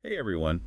Hey everyone.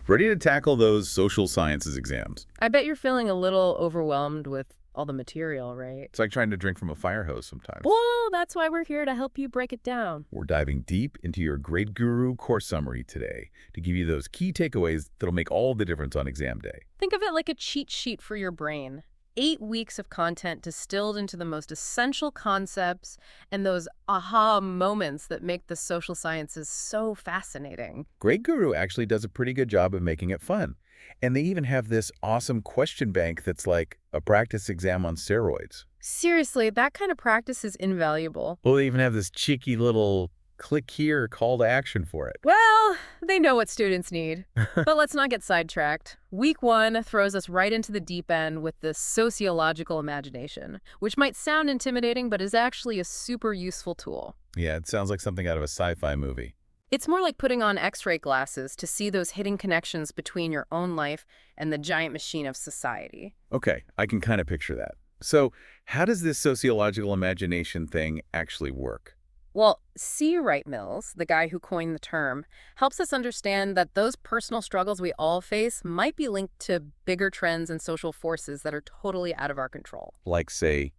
Ready to tackle those social sciences exams? I bet you're feeling a little overwhelmed with all the material, right? It's like trying to drink from a fire hose sometimes. Well, that's why we're here to help you break it down. We're diving deep into your Grade Guru course summary today to give you those key takeaways that'll make all the difference on exam day. Think of it like a cheat sheet for your brain. 8 weeks of content distilled into the most essential concepts and those aha moments that make the social sciences so fascinating. Grade Guru actually does a pretty good job of making it fun. And they even have this awesome question bank that's like a practice exam on steroids. Seriously, that kind of practice is invaluable. Well, they even have this cheeky little click here call to action for it. Well, they know what students need. But let's not get sidetracked. Week 1 throws us right into the deep end with the sociological imagination, which might sound intimidating but is actually a super useful tool. Yeah, it sounds like something out of a sci-fi movie. It's more like putting on X-ray glasses to see those hidden connections between your own life and the giant machine of society. Okay, I can kind of picture that. So, how does this sociological imagination thing actually work? Well, C. Wright Mills, the guy who coined the term, helps us understand that those personal struggles we all face might be linked to bigger trends and social forces that are totally out of our control. Like, say,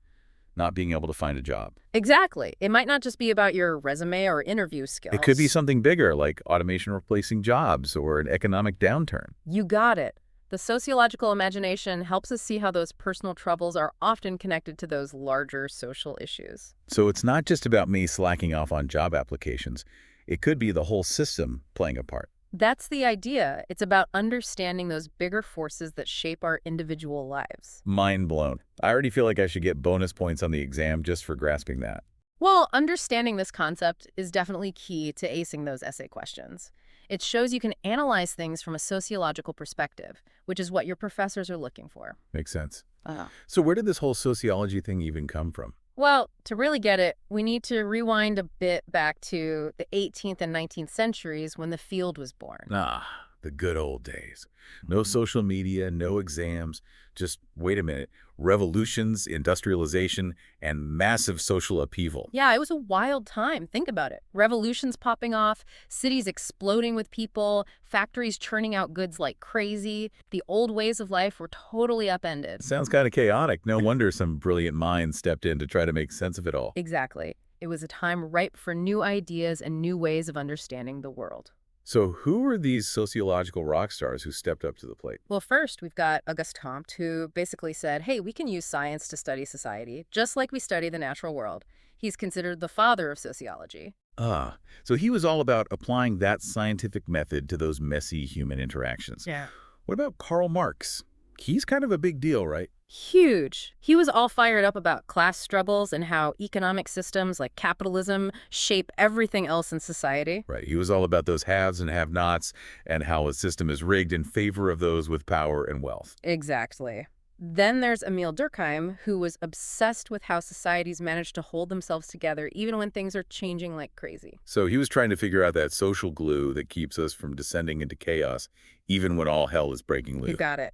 not being able to find a job. Exactly. It might not just be about your resume or interview It could be skills. something bigger, like automation replacing jobs or an economic downturn. You got it. The sociological imagination helps us see how those personal troubles are often connected to those larger social issues. So it's not just about me slacking off on job applications. It could be the whole system playing a part. That's the idea. It's about understanding those bigger forces that shape our individual lives. Mind blown. I already feel like I should get bonus points on the exam just for grasping that. Well, understanding this concept is definitely key to acing those essay questions. It shows you can analyze things from a sociological perspective, which is what your professors are looking for. Makes sense. Uh, So where did this whole sociology thing even come from? well, to really get it, we need to rewind a bit back to the 18th and 19th centuries when the field was born. Ah, the good old days. No social media, no exams. Just, wait a minute, revolutions, industrialization, and massive social upheaval. Yeah, it was a wild time. Think about it. Revolutions popping off, cities exploding with people, factories churning out goods like crazy. The old ways of life were totally upended. Sounds kind of chaotic. No wonder some brilliant minds stepped in to try to make sense of it all. Exactly. It was a time ripe for new ideas and new ways of understanding the world. So who were these sociological rock stars who stepped up to the plate? Well, first, we've got Auguste Comte, who basically said, hey, we can use science to study society, just like we study the natural world. He's considered the father of sociology. Ah, so he was all about applying that scientific method to those messy human interactions. Yeah. What about Karl Marx? He's kind of a big deal, right? Huge. He was all fired up about class struggles and how economic systems like capitalism shape everything else in society. Right. He was all about those haves and have-nots and how a system is rigged in favor of those with power and wealth. Exactly. Then there's Emil Durkheim, who was obsessed with how societies manage to hold themselves together even when things are changing like crazy. So he was trying to figure out that social glue that keeps us from descending into chaos, even when all hell is breaking You loose. got it.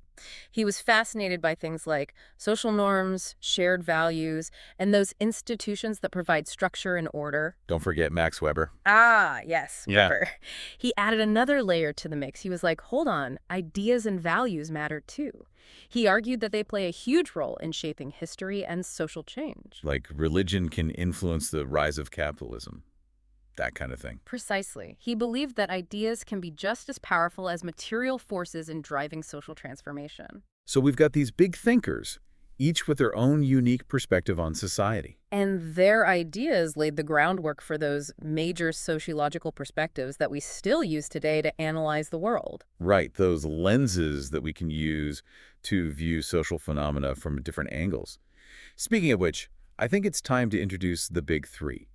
He was fascinated by things like social norms, shared values, and those institutions that provide structure and order. Don't forget Max Weber. Ah, yes, Yeah. Weber. He added another layer to the mix. He was like, hold on, ideas and values matter too. He argued that they play a huge role in shaping history and social change. Like religion can influence the rise of capitalism. That kind of thing. Precisely. He believed that ideas can be just as powerful as material forces in driving social transformation. So we've got these big thinkers, each with their own unique perspective on society. And their ideas laid the groundwork for those major sociological perspectives that we still use today to analyze the world. Right, those lenses that we can use to view social phenomena from different angles. Speaking of which, I think it's time to introduce the big three: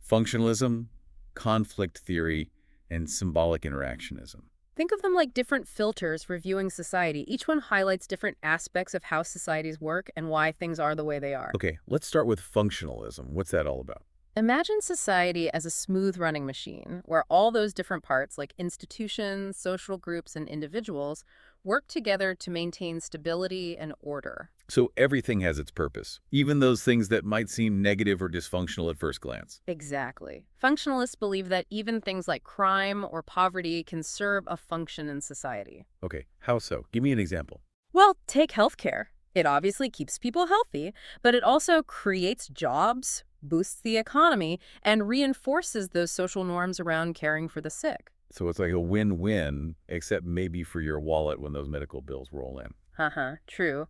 functionalism, conflict theory, and symbolic interactionism. Think of them like different filters reviewing society. Each one highlights different aspects of how societies work and why things are the way they are. Okay, let's start with functionalism. What's that all about? Imagine society as a smooth-running machine where all those different parts, like institutions, social groups, and individuals, work together to maintain stability and order. So everything has its purpose, even those things that might seem negative or dysfunctional at first glance. Exactly. Functionalists believe that even things like crime or poverty can serve a function in society. Okay, how so? Give me an example. Well, take healthcare. It obviously keeps people healthy, but it also creates jobs, boosts the economy, and reinforces those social norms around caring for the sick. So it's like a win-win, except maybe for your wallet when those medical bills roll in. Haha, true.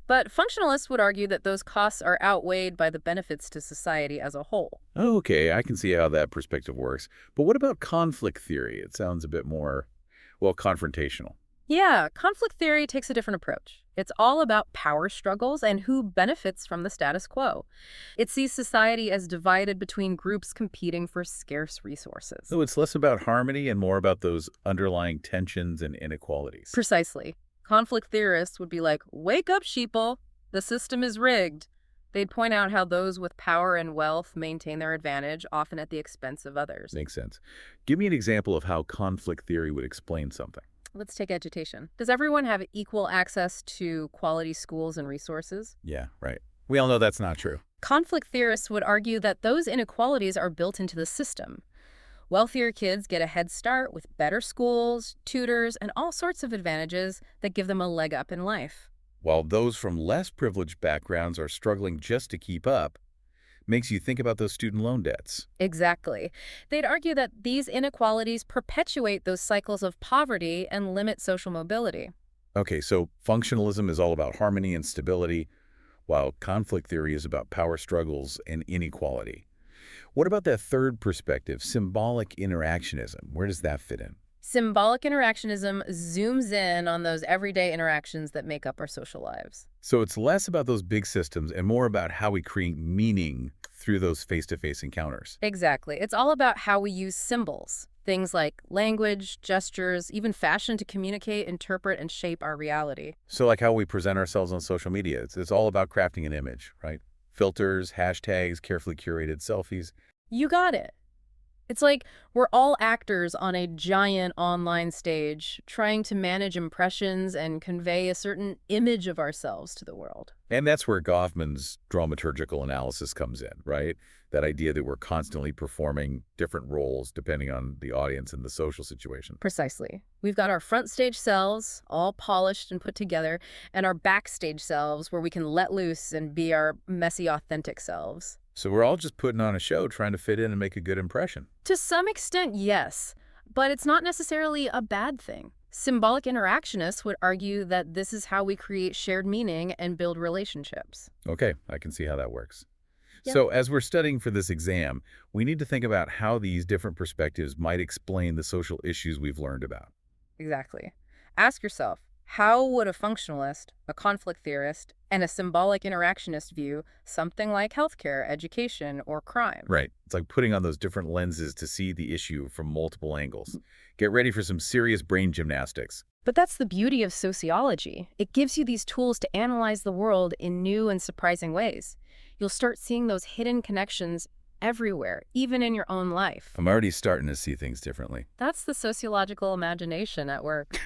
But functionalists would argue that those costs are outweighed by the benefits to society as a whole. Okay, I can see how that perspective works. But what about conflict theory? It sounds a bit more, well, confrontational. Yeah, conflict theory takes a different approach. It's all about power struggles and who benefits from the status quo. It sees society as divided between groups competing for scarce resources. So it's less about harmony and more about those underlying tensions and inequalities. Precisely. Conflict theorists would be like, wake up, sheeple. The system is rigged. They'd point out how those with power and wealth maintain their advantage, often at the expense of others. Makes sense. Give me an example of how conflict theory would explain something. Let's take education. Does everyone have equal access to quality schools and resources? Yeah, right. We all know that's not true. Conflict theorists would argue that those inequalities are built into the system. Wealthier kids get a head start with better schools, tutors, and all sorts of advantages that give them a leg up in life. While those from less privileged backgrounds are struggling just to keep up, makes you think about those student loan debts. Exactly. They'd argue that these inequalities perpetuate those cycles of poverty and limit social mobility. Okay, so functionalism is all about harmony and stability, while conflict theory is about power struggles and inequality. What about that third perspective, symbolic interactionism? Where does that fit in? Symbolic interactionism zooms in on those everyday interactions that make up our social lives. So it's less about those big systems and more about how we create meaning through those face-to-face encounters. Exactly. It's all about how we use symbols, things like language, gestures, even fashion to communicate, interpret, and shape our reality. So like how we present ourselves on social media, it's all about crafting an image, right? Filters, hashtags, carefully curated selfies. You got it. It's like we're all actors on a giant online stage, trying to manage impressions and convey a certain image of ourselves to the world. And that's where Goffman's dramaturgical analysis comes in, right? That idea that we're constantly performing different roles depending on the audience and the social situation. Precisely. We've got our front stage selves, all polished and put together, and our backstage selves where we can let loose and be our messy, authentic selves. So we're all just putting on a show, trying to fit in and make a good impression. To some extent, yes, but it's not necessarily a bad thing. Symbolic interactionists would argue that this is how we create shared meaning and build relationships. Okay, I can see how that works. Yeah. So as we're studying for this exam, we need to think about how these different perspectives might explain the social issues we've learned about. Exactly. Ask yourself, how would a functionalist, a conflict theorist, and a symbolic interactionist view something like healthcare, education, or crime? Right. It's like putting on those different lenses to see the issue from multiple angles. Get ready for some serious brain gymnastics. But that's the beauty of sociology. It gives you these tools to analyze the world in new and surprising ways. You'll start seeing those hidden connections everywhere, even in your own life. I'm already starting to see things differently. That's the sociological imagination at work.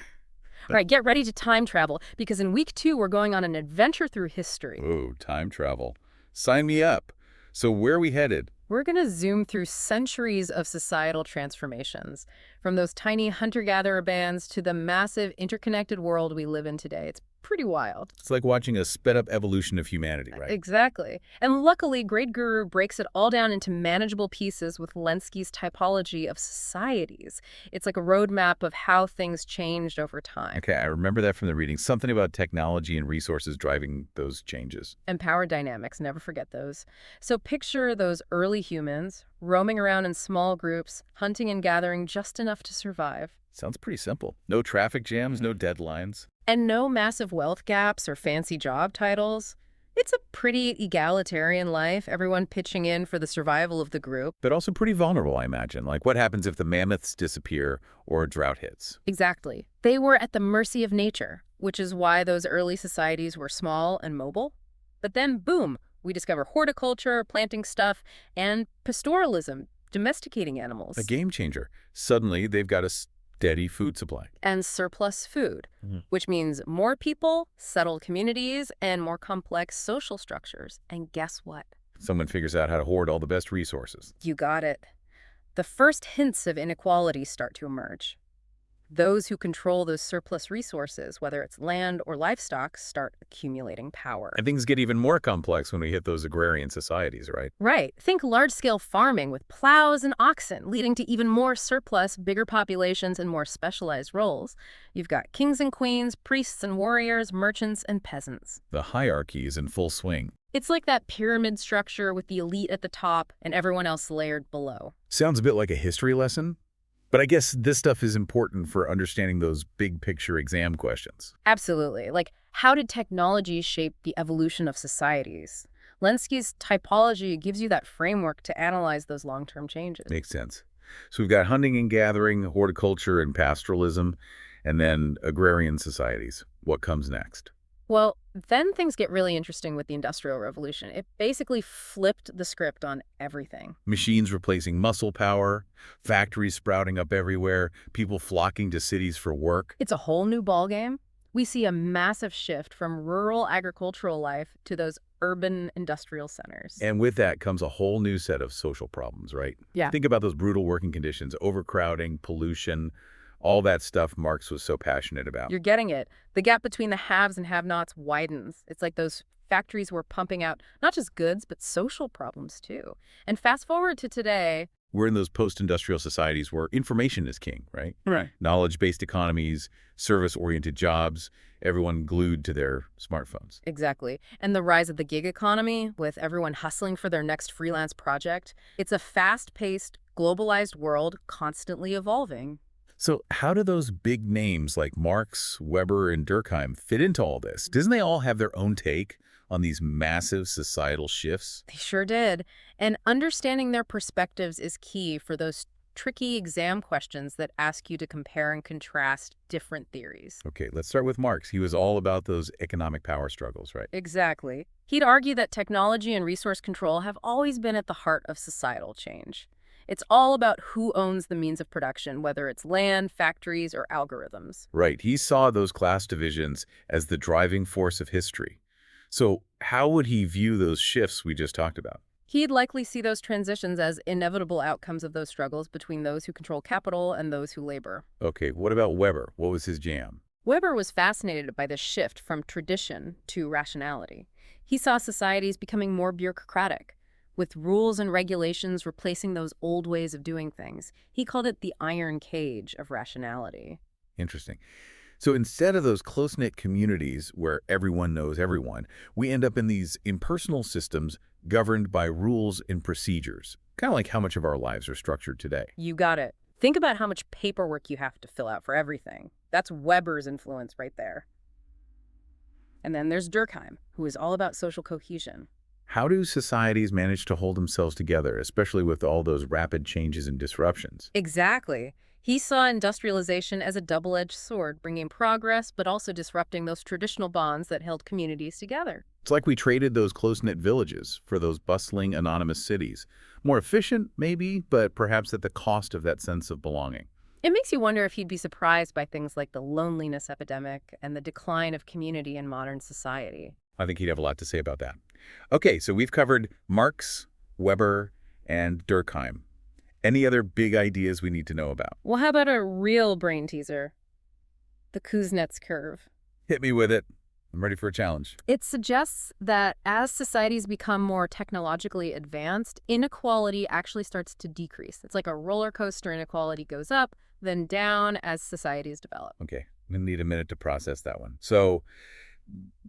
All right, get ready to time travel, because in week 2, we're going on an adventure through history. Oh, time travel. Sign me up. So where are we headed? We're going to zoom through centuries of societal transformations, from those tiny hunter-gatherer bands to the massive interconnected world we live in today. It's pretty wild. It's like watching a sped-up evolution of humanity, right? Exactly. And luckily, Great Guru breaks it all down into manageable pieces with Lenski's typology of societies. It's like a roadmap of how things changed over time. Okay, I remember that from the reading. Something about technology and resources driving those changes. And power dynamics, never forget those. So picture those early humans roaming around in small groups, hunting and gathering just enough to survive. Sounds pretty simple. No traffic jams, no deadlines. And no massive wealth gaps or fancy job titles. It's a pretty egalitarian life, everyone pitching in for the survival of the group. But also pretty vulnerable, I imagine. Like what happens if the mammoths disappear or a drought hits? Exactly. They were at the mercy of nature, which is why those early societies were small and mobile. But then, boom, We discover horticulture, planting stuff, and pastoralism, domesticating A animals, game changer. Suddenly, they've got a steady food supply. and surplus food, Mhm. which means more people, settled communities, and more complex social structures. And guess what? Someone figures out how to hoard all the best resources. You got it. The first hints of inequality start to emerge. Those who control those surplus resources, whether it's land or livestock, start accumulating power. And things get even more complex when we hit those agrarian societies, right? Right. Think large-scale farming with plows and oxen, leading to even more surplus, bigger populations, and more specialized roles. You've got kings and queens, priests and warriors, merchants and peasants. The hierarchy is in full swing. It's like that pyramid structure with the elite at the top and everyone else layered below. Sounds a bit like a history lesson, but I guess this stuff is important for understanding those big picture exam questions. Absolutely. Like, how did technology shape the evolution of societies? Lenski's typology gives you that framework to analyze those long-term changes. Makes sense. So we've got hunting and gathering, horticulture and pastoralism, and then agrarian societies. What comes next? Well, then things get really interesting with the Industrial Revolution. It basically flipped the script on everything. Machines replacing muscle power, factories sprouting up everywhere, people flocking to cities for work. It's a whole new ballgame. We see a massive shift from rural agricultural life to those urban industrial centers. And with that comes a whole new set of social problems, right? Yeah. Think about those brutal working conditions, overcrowding, pollution, all that stuff Marx was so passionate about. You're getting it. The gap between the haves and have-nots widens. It's like those factories were pumping out not just goods, but social problems too. And fast forward to today. We're in those post-industrial societies where information is king, right? Right. Knowledge-based economies, service-oriented jobs, everyone glued to their smartphones. Exactly. And the rise of the gig economy, with everyone hustling for their next freelance project. It's a fast-paced, globalized world constantly evolving. So how do those big names like Marx, Weber, and Durkheim fit into all this? Doesn't they all have their own take on these massive societal shifts? They sure did. And understanding their perspectives is key for those tricky exam questions that ask you to compare and contrast different theories. Okay, let's start with Marx. He was all about those economic power struggles, right? Exactly. He'd argue that technology and resource control have always been at the heart of societal change. It's all about who owns the means of production, whether it's land, factories, or algorithms. Right. He saw those class divisions as the driving force of history. So how would he view those shifts we just talked about? He'd likely see those transitions as inevitable outcomes of those struggles between those who control capital and those who labor. Okay, what about Weber? What was his jam? Weber was fascinated by this shift from tradition to rationality. He saw societies becoming more bureaucratic, with rules and regulations replacing those old ways of doing things. He called it the iron cage of rationality. Interesting. So instead of those close-knit communities where everyone knows everyone, we end up in these impersonal systems governed by rules and procedures, kind of like how much of our lives are structured today. You got it. Think about how much paperwork you have to fill out for everything. That's Weber's influence right there. And then there's Durkheim, who is all about social cohesion. How do societies manage to hold themselves together, especially with all those rapid changes and disruptions? Exactly. He saw industrialization as a double-edged sword, bringing progress but also disrupting those traditional bonds that held communities together. It's like we traded those close-knit villages for those bustling, anonymous cities. More efficient, maybe, but perhaps at the cost of that sense of belonging. It makes you wonder if he'd be surprised by things like the loneliness epidemic and the decline of community in modern society. I think he'd have a lot to say about that. Okay, so we've covered Marx, Weber, and Durkheim. Any other big ideas we need to know about? Well, how about a real brain teaser? The Kuznets curve. Hit me with it. I'm ready for a challenge. It suggests that as societies become more technologically advanced, inequality actually starts to decrease. It's like a roller coaster. Inequality goes up, then down as societies develop. Okay, I'm going to need a minute to process that one. So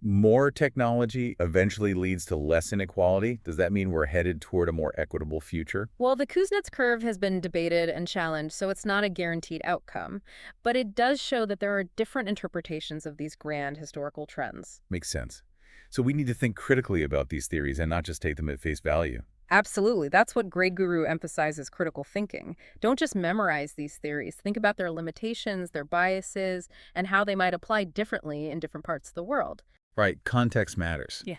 more technology eventually leads to less inequality. Does that mean we're headed toward a more equitable future? Well, the Kuznets curve has been debated and challenged, so it's not a guaranteed outcome. But it does show that there are different interpretations of these grand historical trends. Makes sense. So we need to think critically about these theories and not just take them at face value. Absolutely. That's what Grade Guru emphasizes critical thinking. Don't just memorize these theories. Think about their limitations, their biases, and how they might apply differently in different parts of the world. Right, context matters. Yeah.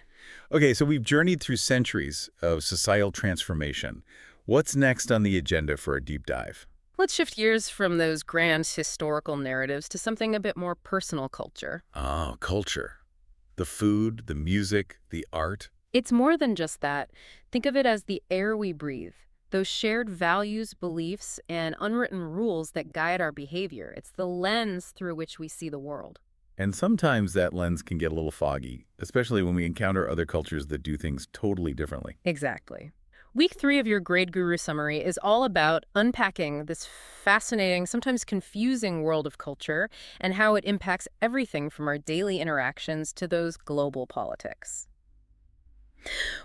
Okay, so we've journeyed through centuries of societal transformation. What's next on the agenda for a deep dive? Let's shift gears from those grand historical narratives to something a bit more personal culture. Oh, culture. The food, the music, the art. It's more than just that. Think of it as the air we breathe, those shared values, beliefs, and unwritten rules that guide our behavior. It's the lens through which we see the world. And sometimes that lens can get a little foggy, especially when we encounter other cultures that do things totally differently. Exactly. Week 3 of your Grade Guru summary is all about unpacking this fascinating, sometimes confusing world of culture and how it impacts everything from our daily interactions to those global politics.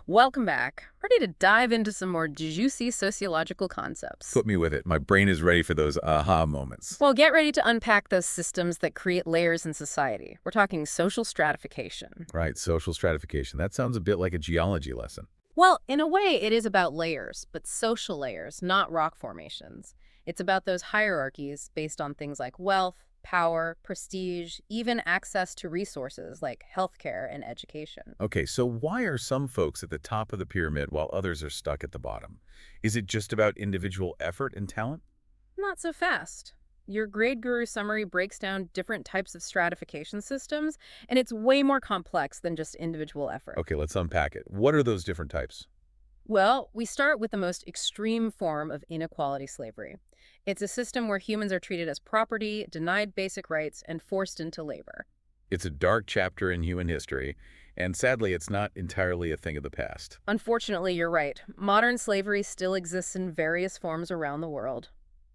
Welcome back. Ready to dive into some more juicy sociological concepts. Put me with it. My brain is ready for those aha moments. Well, get ready to unpack those systems that create layers in society. We're talking social stratification. Right, social stratification. That sounds a bit like a geology lesson. Well, in a way, it is about layers, but social layers, not rock formations. It's about those hierarchies based on things like wealth, power, prestige, even access to resources like healthcare and education. Okay, so why are some folks at the top of the pyramid while others are stuck at the bottom? Is it just about individual effort and talent? Not so fast. Your Grade Guru summary breaks down different types of stratification systems, and it's way more complex than just individual effort. Okay, let's unpack it. What are those different types? Well, we start with the most extreme form of inequality slavery. It's a system where humans are treated as property, denied basic rights, and forced into labor. It's a dark chapter in human history, and sadly, it's not entirely a thing of the past. Unfortunately, you're right. Modern slavery still exists in various forms around the world.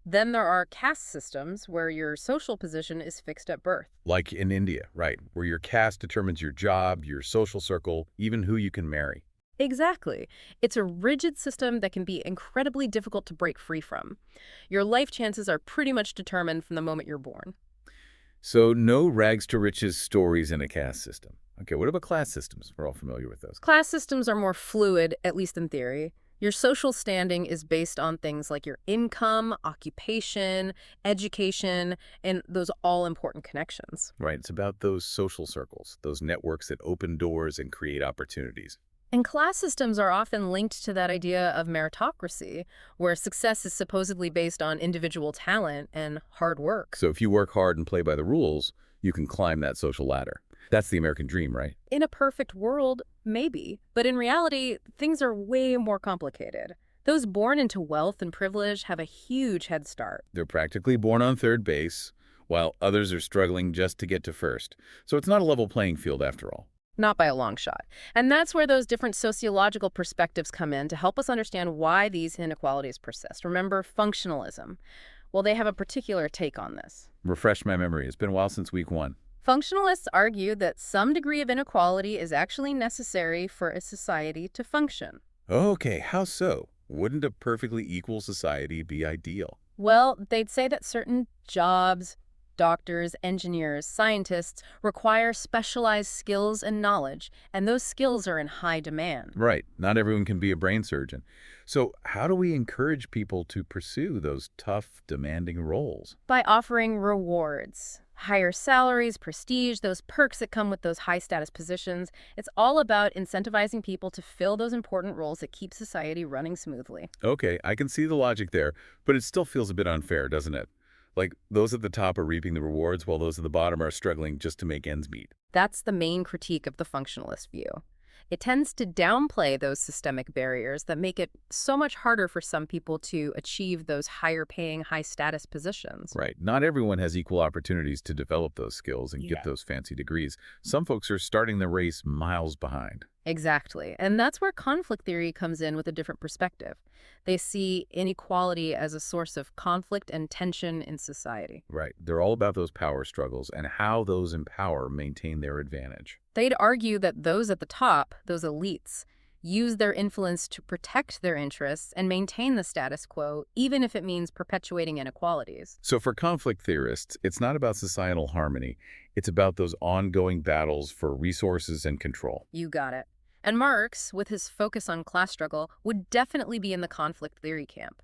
Then there are caste systems where your social position is fixed at birth. Like in India, right, where your caste determines your job, your social circle, even who you can marry. Exactly. It's a rigid system that can be incredibly difficult to break free from. Your life chances are pretty much determined from the moment you're born. So no rags to riches stories in a caste system. Okay, what about class systems? We're all familiar with those. Class systems are more fluid, at least in theory. Your social standing is based on things like your income, occupation, education, and those all-important connections. Right, it's about those social circles, those networks that open doors and create opportunities. And class systems are often linked to that idea of meritocracy, where success is supposedly based on individual talent and hard work. So if you work hard and play by the rules, you can climb that social ladder. That's the American dream, right? In a perfect world, maybe. But in reality, things are way more complicated. Those born into wealth and privilege have a huge head start. They're practically born on third base, while others are struggling just to get to first. So it's not a level playing field after all. Not by a long shot. And that's where those different sociological perspectives come in to help us understand why these inequalities persist. Remember functionalism. Well, they have a particular take on this. Refresh my memory. It's been a while since week 1. Functionalists argue that some degree of inequality is actually necessary for a society to function. Okay, how so? Wouldn't a perfectly equal society be ideal? Well, they'd say that certain jobs, doctors, engineers, scientists require specialized skills and knowledge, and those skills are in high demand. Right, not everyone can be a brain surgeon. So how do we encourage people to pursue those tough, demanding roles? By offering rewards, higher salaries, prestige, those perks that come with those high-status positions. It's all about incentivizing people to fill those important roles that keep society running smoothly. Okay, I can see the logic there, but it still feels a bit unfair, doesn't it? Like, those at the top are reaping the rewards while those at the bottom are struggling just to make ends meet. That's the main critique of the functionalist view. It tends to downplay those systemic barriers that make it so much harder for some people to achieve those higher-paying, high-status positions. Right. Not everyone has equal opportunities to develop those skills and get those fancy degrees. Some folks are starting the race miles behind. Exactly. And that's where conflict theory comes in with a different perspective. They see inequality as a source of conflict and tension in society. Right. They're all about those power struggles and how those in power maintain their advantage. They'd argue that those at the top, those elites, use their influence to protect their interests and maintain the status quo, even if it means perpetuating inequalities. So for conflict theorists, it's not about societal harmony. It's about those ongoing battles for resources and control. You got it. And Marx, with his focus on class struggle, would definitely be in the conflict theory camp.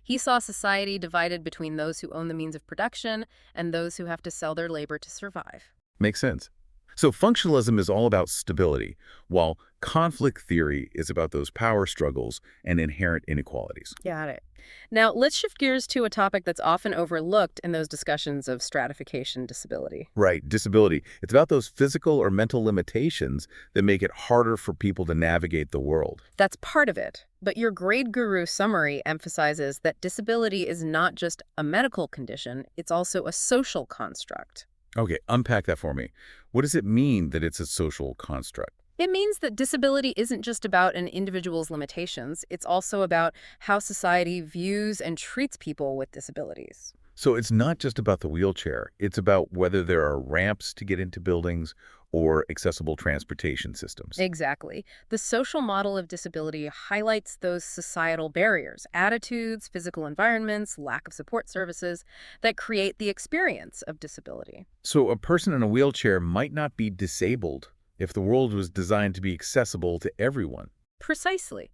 He saw society divided between those who own the means of production and those who have to sell their labor to survive. Makes sense. So functionalism is all about stability, while conflict theory is about those power struggles and inherent inequalities. Got it. Now, let's shift gears to a topic that's often overlooked in those discussions of stratification disability. Right, disability. It's about those physical or mental limitations that make it harder for people to navigate the world. That's part of it. But your grade guru summary emphasizes that disability is not just a medical condition, it's also a social construct. Okay, unpack that for me. What does it mean that it's a social construct? It means that disability isn't just about an individual's limitations, it's also about how society views and treats people with disabilities. So it's not just about the wheelchair. It's about whether there are ramps to get into buildings or accessible transportation systems. Exactly. The social model of disability highlights those societal barriers, attitudes, physical environments, lack of support services that create the experience of disability. So a person in a wheelchair might not be disabled if the world was designed to be accessible to everyone. Precisely.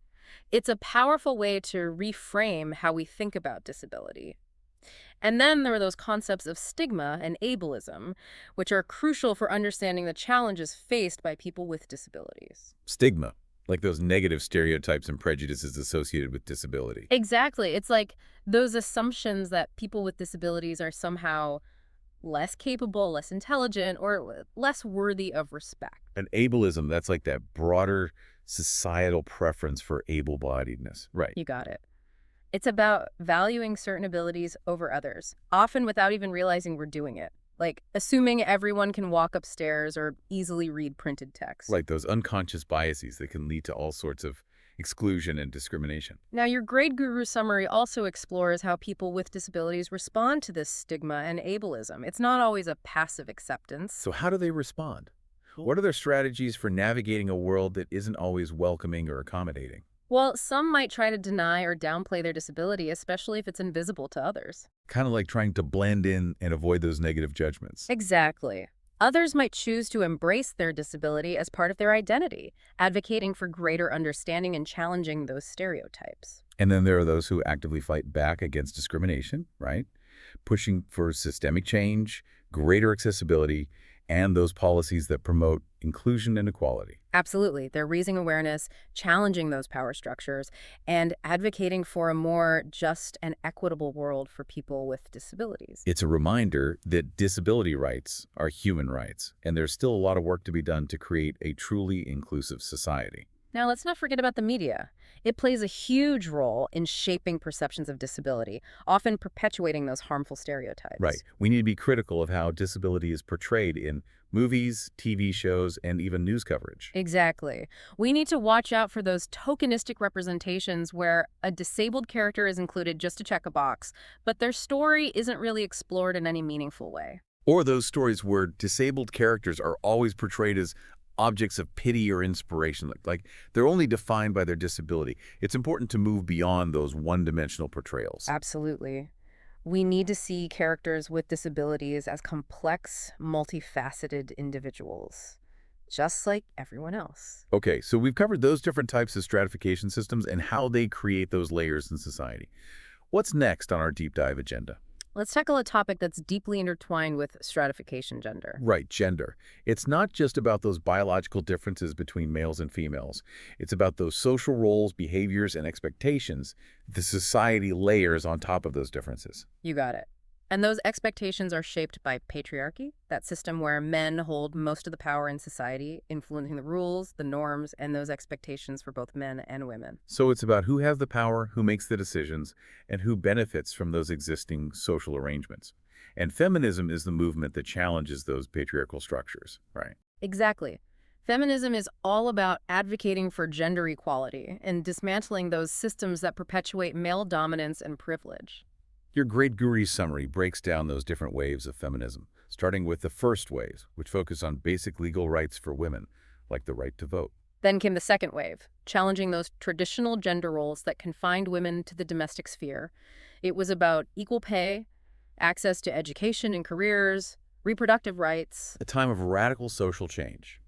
It's a powerful way to reframe how we think about disability. And then there are those concepts of stigma and ableism, which are crucial for understanding the challenges faced by people with disabilities. Stigma, like those negative stereotypes and prejudices associated with disability. Exactly. It's like those assumptions that people with disabilities are somehow less capable, less intelligent, or less worthy of respect. And ableism, that's like that broader societal preference for able-bodiedness. Right. You got it. It's about valuing certain abilities over others, often without even realizing we're doing it. Like assuming everyone can walk upstairs or easily read printed text. Like those unconscious biases that can lead to all sorts of exclusion and discrimination. Now, your grade guru summary also explores how people with disabilities respond to this stigma and ableism. It's not always a passive acceptance. So how do they respond? What are their strategies for navigating a world that isn't always welcoming or accommodating? Well, some might try to deny or downplay their disability, especially if it's invisible to others. Kind of like trying to blend in and avoid those negative judgments. Exactly. Others might choose to embrace their disability as part of their identity, advocating for greater understanding and challenging those stereotypes. And then there are those who actively fight back against discrimination, right? Pushing for systemic change, greater accessibility, and those policies that promote inclusion and equality. Absolutely. They're raising awareness, challenging those power structures, and advocating for a more just and equitable world for people with disabilities. It's a reminder that disability rights are human rights, and there's still a lot of work to be done to create a truly inclusive society. Now, let's not forget about the media. It plays a huge role in shaping perceptions of disability, often perpetuating those harmful stereotypes. Right. We need to be critical of how disability is portrayed in movies, TV shows, and even news coverage. Exactly. We need to watch out for those tokenistic representations where a disabled character is included just to check a box, but their story isn't really explored in any meaningful way. Or those stories where disabled characters are always portrayed as objects of pity or inspiration, like they're only defined by their disability. It's important to move beyond those one-dimensional portrayals. Absolutely. We need to see characters with disabilities as complex, multifaceted individuals, just like everyone else. Okay, so we've covered those different types of stratification systems and how they create those layers in society. What's next on our deep dive agenda? Let's tackle a topic that's deeply intertwined with stratification gender. Right, gender. It's not just about those biological differences between males and females. It's about those social roles, behaviors, and expectations the society layers on top of those differences. You got it. And those expectations are shaped by patriarchy, that system where men hold most of the power in society, influencing the rules, the norms, and those expectations for both men and women. So it's about who has the power, who makes the decisions, and who benefits from those existing social arrangements. And feminism is the movement that challenges those patriarchal structures, right? Exactly. Feminism is all about advocating for gender equality and dismantling those systems that perpetuate male dominance and privilege. Your Great Guru summary breaks down those different waves of feminism, starting with the first wave, which focus on basic legal rights for women, like the right to vote. Then came the second wave, challenging those traditional gender roles that confined women to the domestic sphere. It was about equal pay, access to education and careers, reproductive rights. A time of radical social change.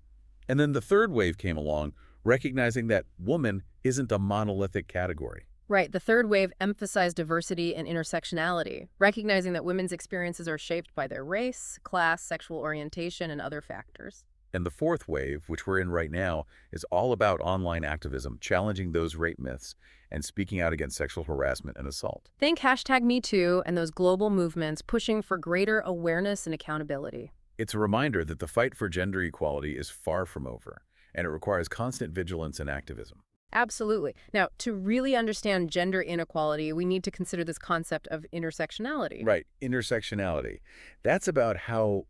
And then the third wave came along, recognizing that woman isn't a monolithic category. Right, the third wave emphasized diversity and intersectionality, recognizing that women's experiences are shaped by their race, class, sexual orientation, and other factors. And the fourth wave, which we're in right now, is all about online activism, challenging those rape myths and speaking out against sexual harassment and assault. Think #MeToo and those global movements pushing for greater awareness and accountability. It's a reminder that the fight for gender equality is far from over, and it requires constant vigilance and activism. Absolutely. Now, to really understand gender inequality, we need to consider this concept of intersectionality. Right, intersectionality. That's about how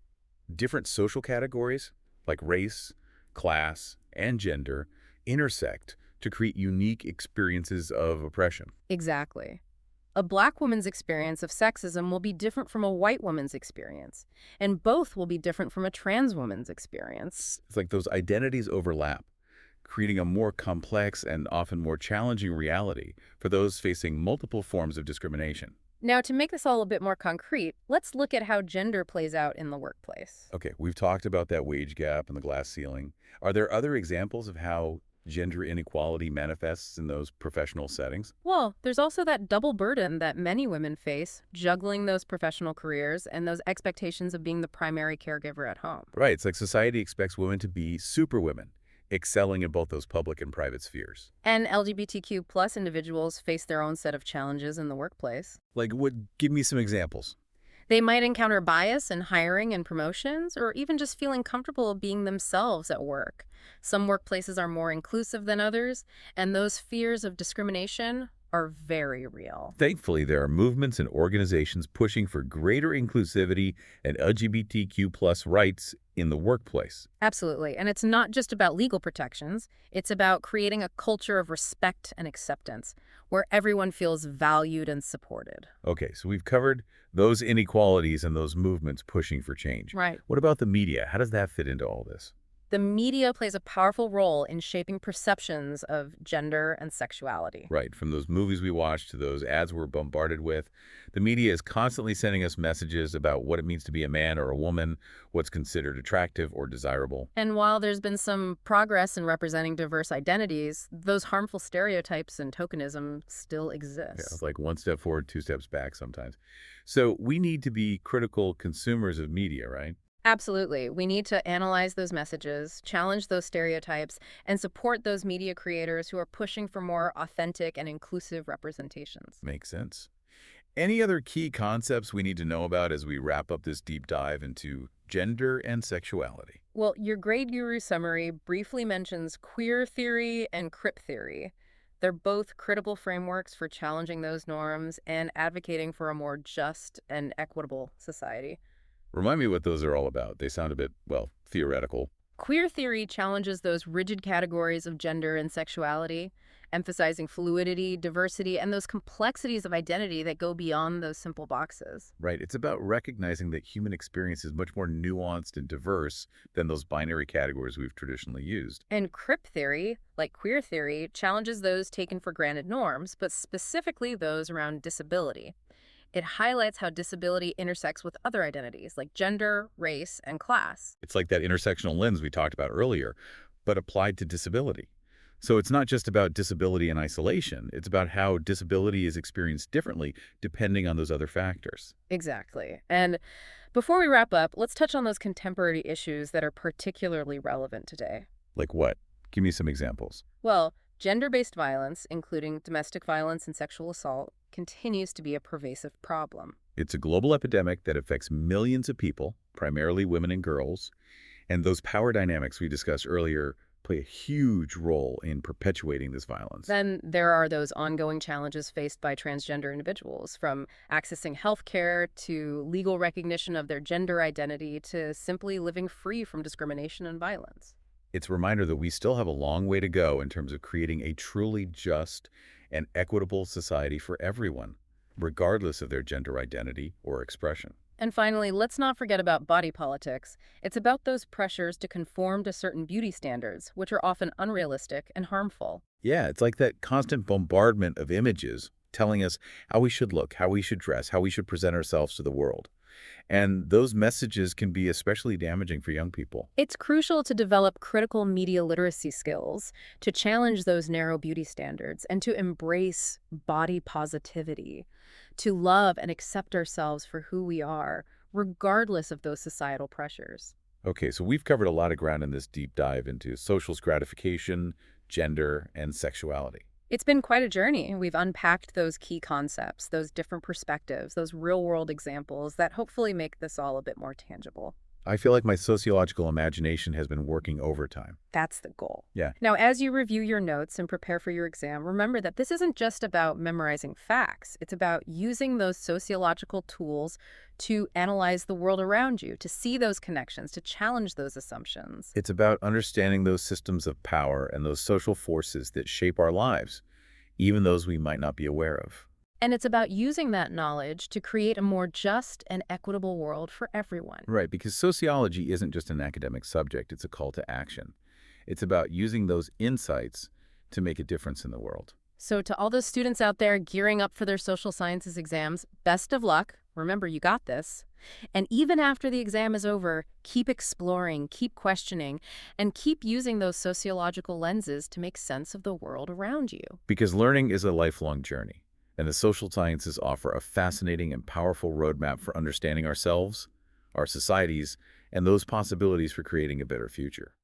different social categories, like race, class, and gender, intersect to create unique experiences of oppression. Exactly. A Black woman's experience of sexism will be different from a white woman's experience, and both will be different from a trans woman's experience. It's like those identities overlap, creating a more complex and often more challenging reality for those facing multiple forms of discrimination. Now, to make this all a bit more concrete, let's look at how gender plays out in the workplace. Okay, we've talked about that wage gap and the glass ceiling. Are there other examples of how gender inequality manifests in those professional settings? Well, there's also that double burden that many women face, juggling those professional careers and those expectations of being the primary caregiver at home. Right, it's like society expects women to be superwomen, excelling in both those public and private spheres. And LGBTQ plus individuals face their own set of challenges in the workplace. Like, give me some examples. They might encounter bias in hiring and promotions, or even just feeling comfortable being themselves at work. Some workplaces are more inclusive than others, and those fears of discrimination are very real. Thankfully, there are movements and organizations pushing for greater inclusivity and LGBTQ plus rights in the workplace. Absolutely. And it's not just about legal protections. It's about creating a culture of respect and acceptance where everyone feels valued and supported. Okay, so we've covered those inequalities and those movements pushing for change. Right. What about the media? How does that fit into all this? The media plays a powerful role in shaping perceptions of gender and sexuality. Right, from those movies we watch to those ads we're bombarded with, the media is constantly sending us messages about what it means to be a man or a woman, what's considered attractive or desirable. And while there's been some progress in representing diverse identities, those harmful stereotypes and tokenism still Yeah, exist. it's like one step forward, two steps back sometimes. So we need to be critical consumers of media, right? Absolutely. We need to analyze those messages, challenge those stereotypes, and support those media creators who are pushing for more authentic and inclusive representations. Makes sense. Any other key concepts we need to know about as we wrap up this deep dive into gender and sexuality? Well, your grade guru summary briefly mentions queer theory and crip theory. They're both critical frameworks for challenging those norms and advocating for a more just and equitable society. Remind me what those are all about. They sound a bit, well, theoretical. Queer theory challenges those rigid categories of gender and sexuality, emphasizing fluidity, diversity, and those complexities of identity that go beyond those simple boxes. Right. It's about recognizing that human experience is much more nuanced and diverse than those binary categories we've traditionally used. And crip theory, like queer theory, challenges those taken for granted norms, but specifically those around disability. It highlights how disability intersects with other identities like gender, race, and class. It's like that intersectional lens we talked about earlier, but applied to disability. So it's not just about disability in isolation. It's about how disability is experienced differently depending on those other factors. Exactly. And before we wrap up, let's touch on those contemporary issues that are particularly relevant today. Like what? Give me some examples. Well, gender-based violence, including domestic violence and sexual assault, continues to be a pervasive problem. It's a global epidemic that affects millions of people, primarily women and girls, and those power dynamics we discussed earlier play a huge role in perpetuating this violence. Then there are those ongoing challenges faced by transgender individuals, from accessing health care to legal recognition of their gender identity to simply living free from discrimination and violence. It's a reminder that we still have a long way to go in terms of creating a truly just and equitable society for everyone, regardless of their gender identity or expression. And finally, let's not forget about body politics. It's about those pressures to conform to certain beauty standards, which are often unrealistic and harmful. Yeah, it's like that constant bombardment of images telling us how we should look, how we should dress, how we should present ourselves to the world. And those messages can be especially damaging for young people. It's crucial to develop critical media literacy skills, to challenge those narrow beauty standards, and to embrace body positivity, to love and accept ourselves for who we are, regardless of those societal pressures. Okay, so we've covered a lot of ground in this deep dive into social stratification, gender, and sexuality. It's been quite a journey. We've unpacked those key concepts, those different perspectives, those real-world examples that hopefully make this all a bit more tangible. I feel like my sociological imagination has been working overtime. That's the goal. Yeah. Now, as you review your notes and prepare for your exam, remember that this isn't just about memorizing facts. It's about using those sociological tools to analyze the world around you, to see those connections, to challenge those assumptions. It's about understanding those systems of power and those social forces that shape our lives, even those we might not be aware of. And it's about using that knowledge to create a more just and equitable world for everyone. Right, because sociology isn't just an academic subject, it's a call to action. It's about using those insights to make a difference in the world. So to all those students out there gearing up for their social sciences exams, best of luck. Remember, you got this. And even after the exam is over, keep exploring, keep questioning, and keep using those sociological lenses to make sense of the world around you. Because learning is a lifelong journey, and the social sciences offer a fascinating and powerful roadmap for understanding ourselves, our societies, and those possibilities for creating a better future.